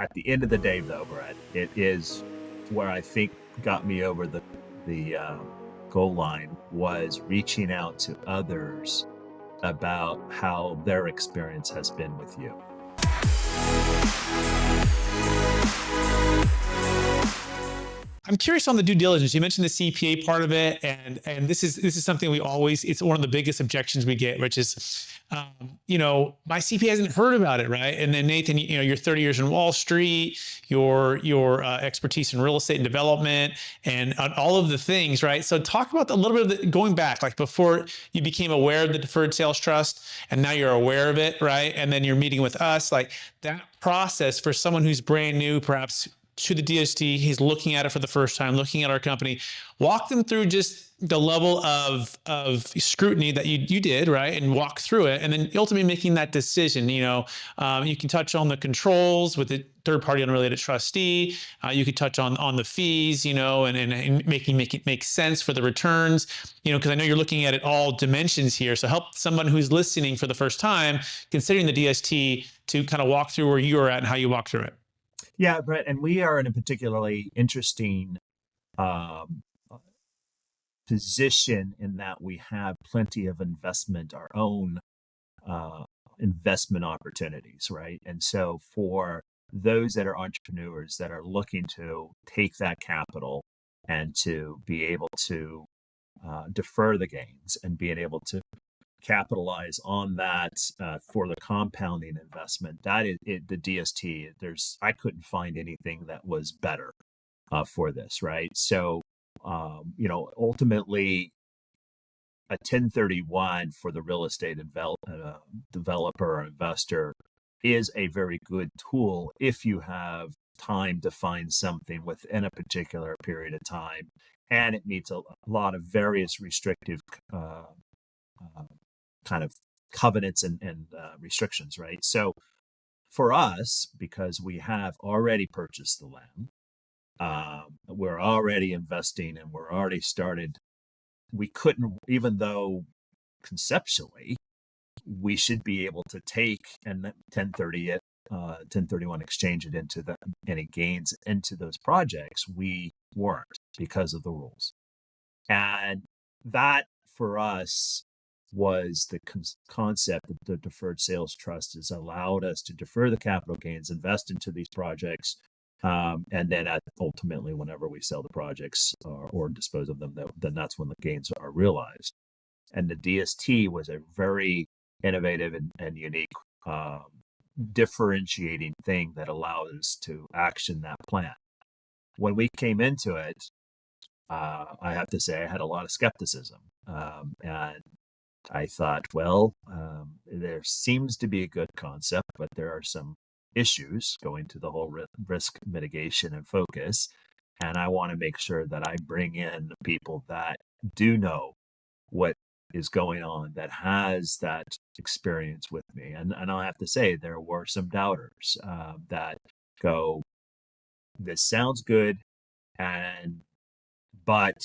At the end of the day, though, Brett, it is where I think got me over the goal line was reaching out to others about how their experience has been with you. I'm curious on the due diligence. You mentioned the CPA part of it, and this is something we always. It's one of the biggest objections we get, which is, my CPA hasn't heard about it, right? And then Nathan, you're 30 years in Wall Street, your expertise in real estate and development, and on all of the things, right? So talk about a little bit of going back, like before you became aware of the deferred sales trust, and now you're aware of it, right? And then you're meeting with us, like that process for someone who's brand new, perhaps to the DST, he's looking at it for the first time, looking at our company. Walk them through just the level of scrutiny that you did, right? And walk through it. And then ultimately making that decision. You can touch on the controls with the third party unrelated trustee. You could touch on the fees, and making it make sense for the returns, because I know you're looking at it all dimensions here. So help someone who's listening for the first time, considering the DST, to kind of walk through where you are at and how you walk through it. Yeah, Brett, and we are in a particularly interesting um, position in that we have plenty of our own investment opportunities, right? And so for those that are entrepreneurs that are looking to take that capital and to be able to defer the gains and being able to capitalize on that for the compounding investment. That is the DST. I couldn't find anything that was better for this, right? So, ultimately, a 1031 for the real estate developer or investor is a very good tool if you have time to find something within a particular period of time, and it meets a lot of various restrictive kind of covenants and restrictions, right? So for us, because we have already purchased the land, we're already investing and we're already started, we couldn't, even though conceptually we should be able to take and 1031 exchange it into any gains into those projects, we weren't because of the rules. And that for us was the concept of the deferred sales trust has allowed us to defer the capital gains, invest into these projects, and then ultimately, whenever we sell the projects or dispose of them, then that's when the gains are realized. And the DST was a very innovative and unique differentiating thing that allowed us to action that plan. When we came into it, I have to say I had a lot of skepticism, and I thought, there seems to be a good concept, but there are some issues going to the whole risk mitigation and focus. And I want to make sure that I bring in the people that do know what is going on, that has that experience with me. And I'll have to say, there were some doubters that go, this sounds good, but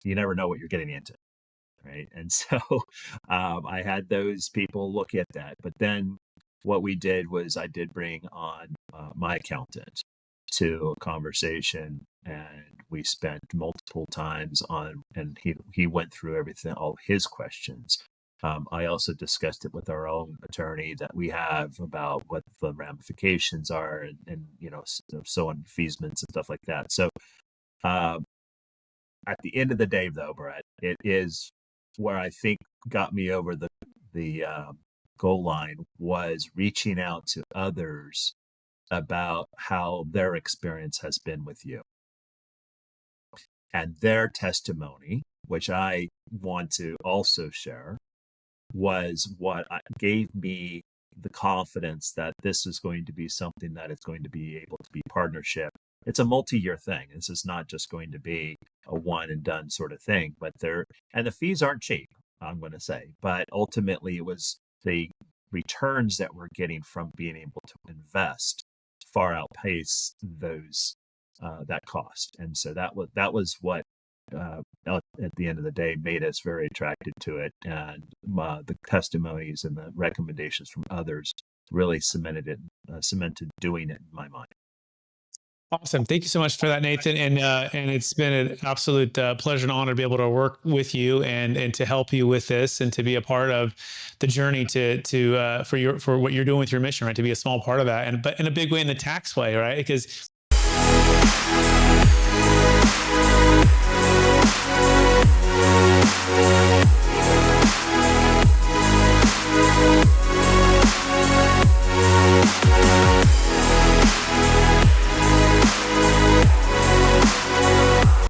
you never know what you're getting into. Right. And so I had those people look at that. But then what we did was I did bring on my accountant to a conversation, and we spent multiple times and he went through everything, all his questions. I also discussed it with our own attorney that we have about what the ramifications are and so on, feasements and stuff like that. So at the end of the day, though, Brett, it is where I think got me over the goal line was reaching out to others about how their experience has been with you. And their testimony, which I want to also share, was what gave me the confidence that this is going to be something that is going to be able to be partnership. It's a multi-year thing. This is not just going to be a one and done sort of thing, and the fees aren't cheap, I'm going to say, but ultimately it was the returns that we're getting from being able to invest far outpace that cost. And so that was what at the end of the day made us very attracted to it. And the testimonies and the recommendations from others really cemented doing it in my mind. Awesome. Thank you so much for that, Nathan. And it's been an absolute pleasure and honor to be able to work with you and to help you with this and to be a part of the journey for what you're doing with your mission, right? To be a small part of that, but in a big way, in the tax way, right? Because